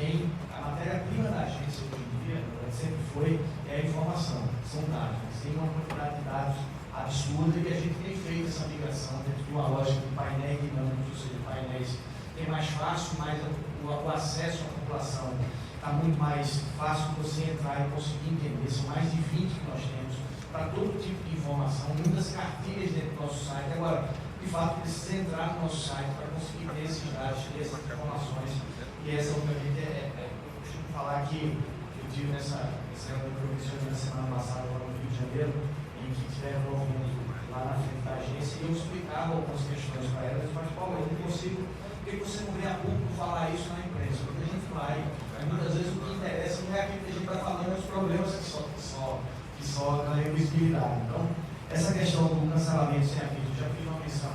tem a matéria-prima da agência hoje em dia, sempre foi, é a informação, são dados. Tem uma quantidade de dados absurda e a gente tem feito essa migração dentro de uma lógica de painéis dinâmicos, ou seja, painéis que é mais fácil, mais o acesso à população está muito mais fácil de você entrar e conseguir entender. São mais de 20 que nós temos para todo tipo de informação, muitas cartilhas dentro do nosso site. Agora, de fato, precisa entrar no nosso site para conseguir ter esses dados, ter essas informações. E essa, obviamente, eu costumo falar que eu tive nessa reunião que eu mencionei na semana passada, lá no Rio de Janeiro, em que tiveram ouvindo lá na frente da agência, e eu explicava algumas questões para elas, mas, Paulo, eu não consigo, por que você não vê a público falar isso na imprensa? Porque a gente vai, mas muitas vezes o que interessa não é aquilo que a gente está falando, é os problemas que só ganham visibilidade. Então, essa questão do cancelamento sem aviso, já fiz uma menção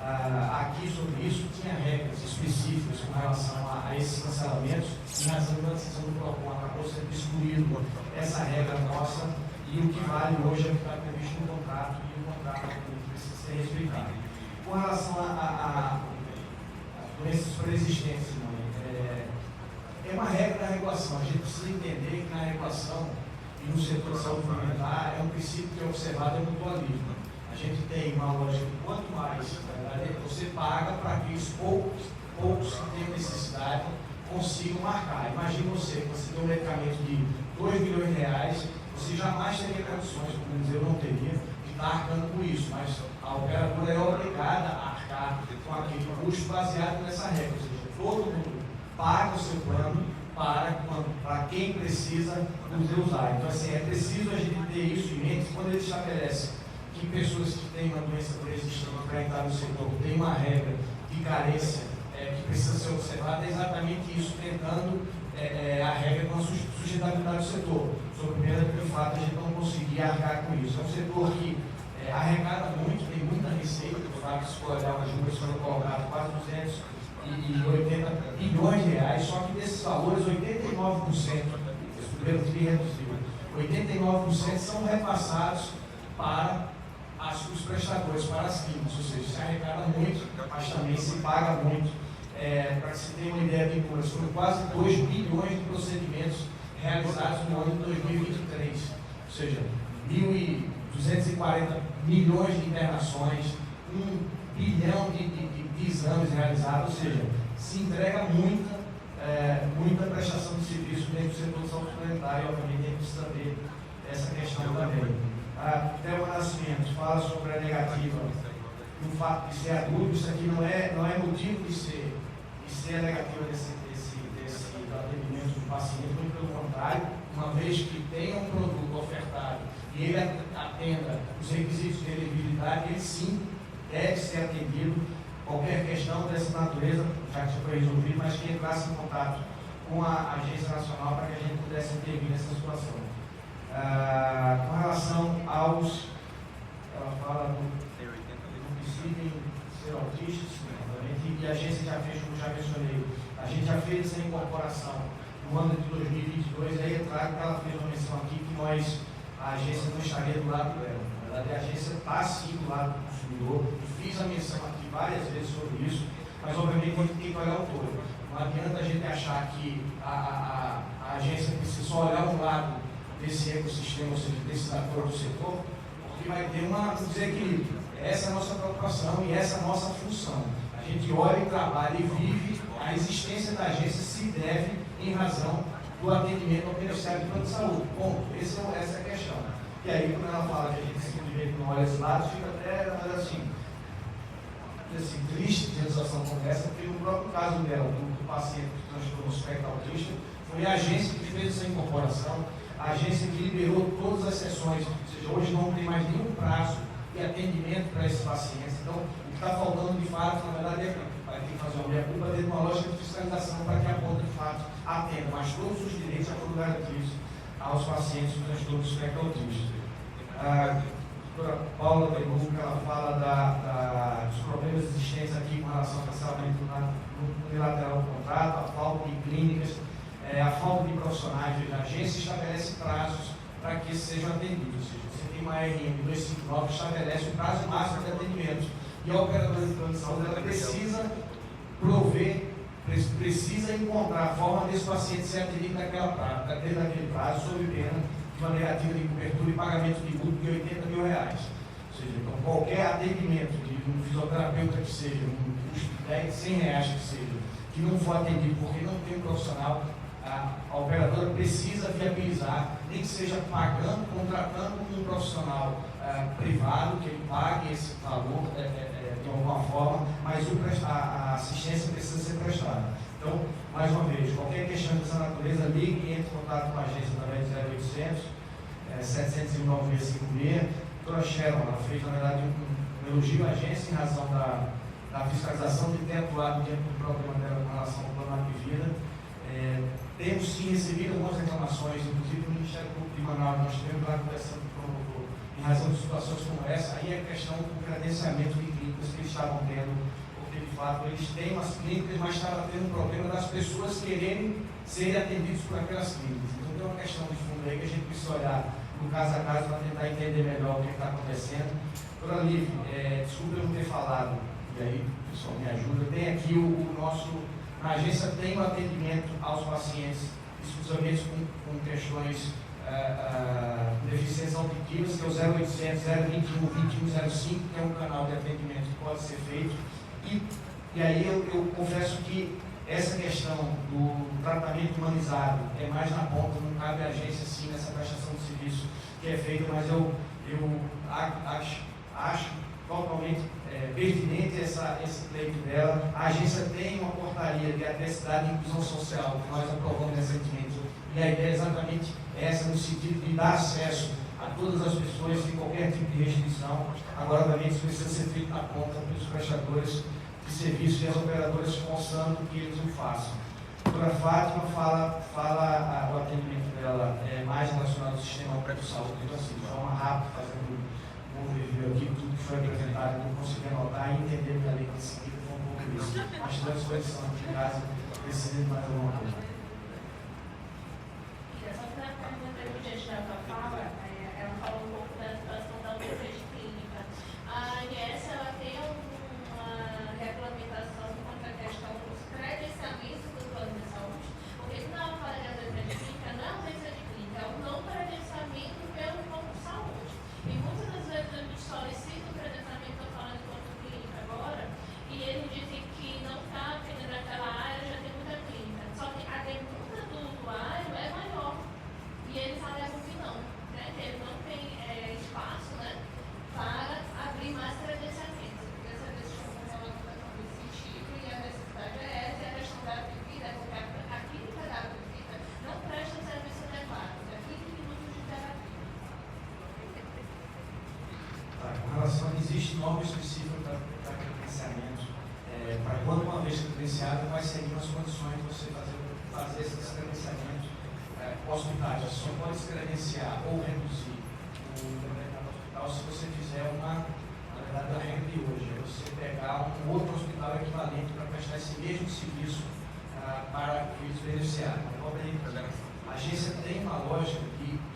aqui sobre isso, tinha regras específicas com relação a esses cancelamentos, em razão da decisão do PROCON, acabou sendo excluído essa regra nossa, e o que vale hoje é o que está previsto no contrato, e o contrato precisa ser respeitado. Com relação a doenças pré-existentes, é uma regra da regulação. A gente precisa entender que na regulação e no setor de saúde suplementar é um princípio que é observado no mutualismo. A gente tem uma lógica de quanto mais você paga para que os poucos que têm necessidade consigam marcar. Imagine você tem um medicamento de R$2 milhões, você jamais teria condições, como dizer, eu não teria, de estar arcando com isso, mas a operadora é obrigada a arcar com aquele custo baseado nessa regra, ou seja, todo mundo paga o seu plano para quem precisa usar. Então, assim, é preciso a gente ter isso em mente quando ele estabelece que pessoas que têm uma doença pré-existente para entrar no setor têm uma regra de carência que precisa ser observada, é exatamente isso, tentando a regra com a sustentabilidade do setor. Sob pena de fato a gente não conseguir arcar com isso. É um setor que arrecada muito, tem muita receita, de fato, se for olhar, as números foram colocados quase 280 bilhões de reais, só que desses valores, 89%, pelo TRI reduzido, 89% são repassados para os prestadores, para as clínicas, ou seja, se arrecada muito, mas também se paga muito. Para que se tenha uma ideia de números, foram quase 2 bilhões de procedimentos realizados no ano de 2023, ou seja, 1.240 milhões de internações, 1 bilhão de exames realizados, ou seja, se entrega muita prestação de serviço dentro do setor de saúde suplementar, e obviamente a gente precisa ver essa questão também. Thelma Nascimento fala sobre a negativa do fato de ser adulto. Isso aqui não é motivo de ser a negativa desse atendimento do paciente, muito pelo contrário, uma vez que tenha um produto ofertado e ele atenda os requisitos de elegibilidade, ele sim deve ser atendido. Qualquer questão dessa natureza, já que foi resolvido, mas que entrasse em contato com a Agência Nacional para que a gente pudesse intervir nessa situação. Com relação aos, ela fala não precisem ser autistas, e a agência já fez, como já mencionei, a gente já fez essa incorporação no ano de 2022, aí é claro que ela fez uma menção aqui que a agência não estaria do lado dela. Na verdade, a agência está sim do lado do consumidor, fiz a menção aqui várias vezes sobre isso, mas obviamente a gente tem que olhar o todo. Não adianta a gente achar que a agência precisa só olhar um lado desse ecossistema, ou seja, desses atores do setor, porque vai ter um desequilíbrio. Essa é a nossa preocupação e essa é a nossa função. A gente olha e trabalha e vive, a existência da agência se deve em razão do atendimento ao Ministério do Plano de Saúde. Bom, essa é a questão. E aí, quando ela fala que a gente simplesmente não olha esse lado, fica até assim, triste de a situação como essa, porque no próprio caso dela, do paciente que transtornou o espectro autista, foi a agência que fez essa incorporação, a agência que liberou todas as sessões, ou seja, hoje não tem mais nenhum prazo de atendimento para esses pacientes. Então, o que está faltando de fato, na verdade, vai ter que fazer uma meia-culpa dentro de uma lógica de fiscalização para que a ponta de fato atenda, mas todos os direitos já foram garantidos aos pacientes com transtorno do espectro autista. A doutora Paula Beluca, ela fala dos problemas existentes aqui com relação ao cancelamento unilateral do contrato, a falta de clínicas, a falta de profissionais. A agência estabelece prazos para que sejam atendidos, ou seja, você tem uma RM 259 que estabelece o prazo máximo de atendimento, e a operadora de plano de saúde ela precisa prover precisa encontrar a forma desse paciente ser atendido dentro daquele prazo, sob pena de uma negativa de cobertura e pagamento de multa de R$80 mil. Ou seja, então, qualquer atendimento de um fisioterapeuta que seja, um custo de R$100 que seja, que não for atendido porque não tem um profissional, a operadora precisa viabilizar, nem que seja pagando, contratando um profissional privado, que ele pague esse valor de alguma forma, mas a assistência precisa ser prestada. Então, mais uma vez, qualquer questão dessa natureza, ligue e entre em contato com a agência através de 0800 709 656. A doutora Sharon, ela fez, na verdade, um elogio à agência em razão da fiscalização de ter atuado diante do problema dela com relação ao plano de vida. Temos sim recebido algumas reclamações, inclusive no Ministério Público de Manaus, nós tivemos lá conversando com o promotor, em razão de situações como essa. Aí é questão do credenciamento de clínicas que eles estavam tendo, porque de fato eles têm umas clínicas, mas estavam tendo um problema das pessoas quererem serem atendidos por aquelas clínicas. Então tem uma questão de fundo aí que a gente precisa olhar no caso a caso para tentar entender melhor o que está acontecendo. Doutora Lívia, desculpa eu não ter falado, e aí o pessoal me ajuda, tem aqui o nosso. A agência tem um atendimento aos pacientes, exclusivamente com questões de deficiências auditivas, que é o 0800 021 2105, que é um canal de atendimento que pode ser feito. E aí eu confesso que essa questão do tratamento humanizado é mais na ponta, não cabe à agência sim nessa prestação de serviço que é feita, mas eu acho totalmente pertinente esse pleito dela. A agência tem uma portaria de adversidade e inclusão social que nós aprovamos recentemente, e a ideia é exatamente essa, no sentido de dar acesso a todas as pessoas sem qualquer tipo de restrição. Agora, obviamente, isso precisa ser feito na ponta pelos prestadores de serviço e as operadoras forçando que eles o façam. A doutora Fátima fala o atendimento dela mais relacionado ao sistema de saúde, então assim, de forma rápida, fazendo overview aqui, tudo que foi apresentado, não consegui anotar e entender que a lei de seguida foi um pouco isso. Mas estou à disposição aqui em casa, decidindo mais alguma coisa. Só para a pergunta que a gente já fala, ela falou um pouco da situação da UTI clínica. A ANS, ela tem uma regulamentação quanto à questão dos credenciamentos do plano de saúde, porque quando ela fala de ausência de clínica, não é ausência de clínica, é o não credenciamento pelo plano de saúde. E muitas das vezes a gente solicita o credenciamento, estou falando enquanto clínica agora, e eles dizem que não está atendendo aquela área, já tem muita clínica. Só que a demanda do usuário é maior. E eles alegam que não, né? Que eles não têm espaço, né, para abrir mais credenciamentos. Dessa vez chamamos uma votação desse sentido, e a necessidade é essa, e a questão da bebida, porque a clínica da bebida não presta serviço adequado, é 15 minutos de terapia. Com relação, existe norma específica para credenciamento, para quando uma vez credenciado, quais seriam as condições de você fazer esse credenciamento hospitais. Você só pode se credenciar ou reduzir o determinado hospital se você fizer na verdade, a regra de hoje é você pegar um outro hospital equivalente para prestar esse mesmo serviço para os beneficiários. A agência tem uma lógica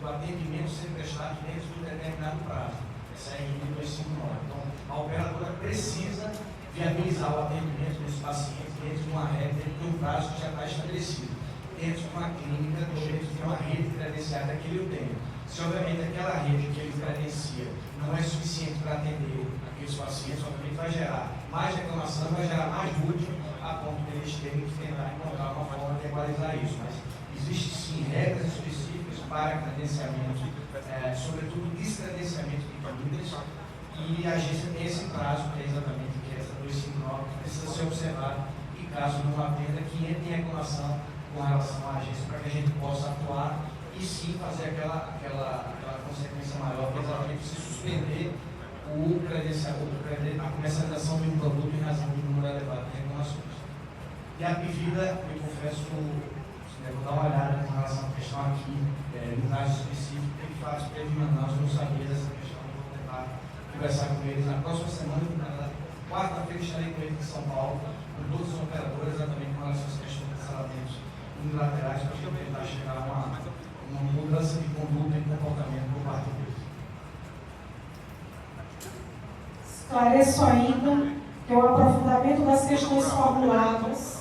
do atendimento ser prestado dentro de um determinado prazo. Essa é a RN 259. Então, a operadora precisa viabilizar o atendimento desse paciente dentro de uma regra, dentro de um prazo que já está estabelecido, dentro de uma clínica, dentro de uma rede credenciada que ele tem. Se obviamente aquela rede que ele credencia não é suficiente para atender aqueles pacientes, obviamente vai gerar mais reclamação, vai gerar mais dúvida, a ponto de eles terem que tentar encontrar uma forma de equalizar isso. Mas existem sim regras específicas para credenciamento, sobretudo descredenciamento de clínicas, e a agência tem esse prazo, que é exatamente essa 259, que precisa ser observado, e caso não atenda, que entre em reclamação com relação à agência, para que a gente possa atuar e sim fazer aquela consequência maior, que é exatamente se suspender a comercialização de um produto em razão do número elevado de reclamações. E a bebida, eu confesso, vou dar uma olhada com relação à questão aqui, no caso específico, que de fato teve em Manaus, eu não sabia dessa questão, vou tentar conversar com eles na próxima semana, na quarta-feira estarei com eles em São Paulo, com todos os operadores, exatamente com relação às questões de cancelamentos unilaterais, para tentar chegar a uma mudança de conduta e comportamento por parte deles. Esclareço ainda que o aprofundamento das questões formuladas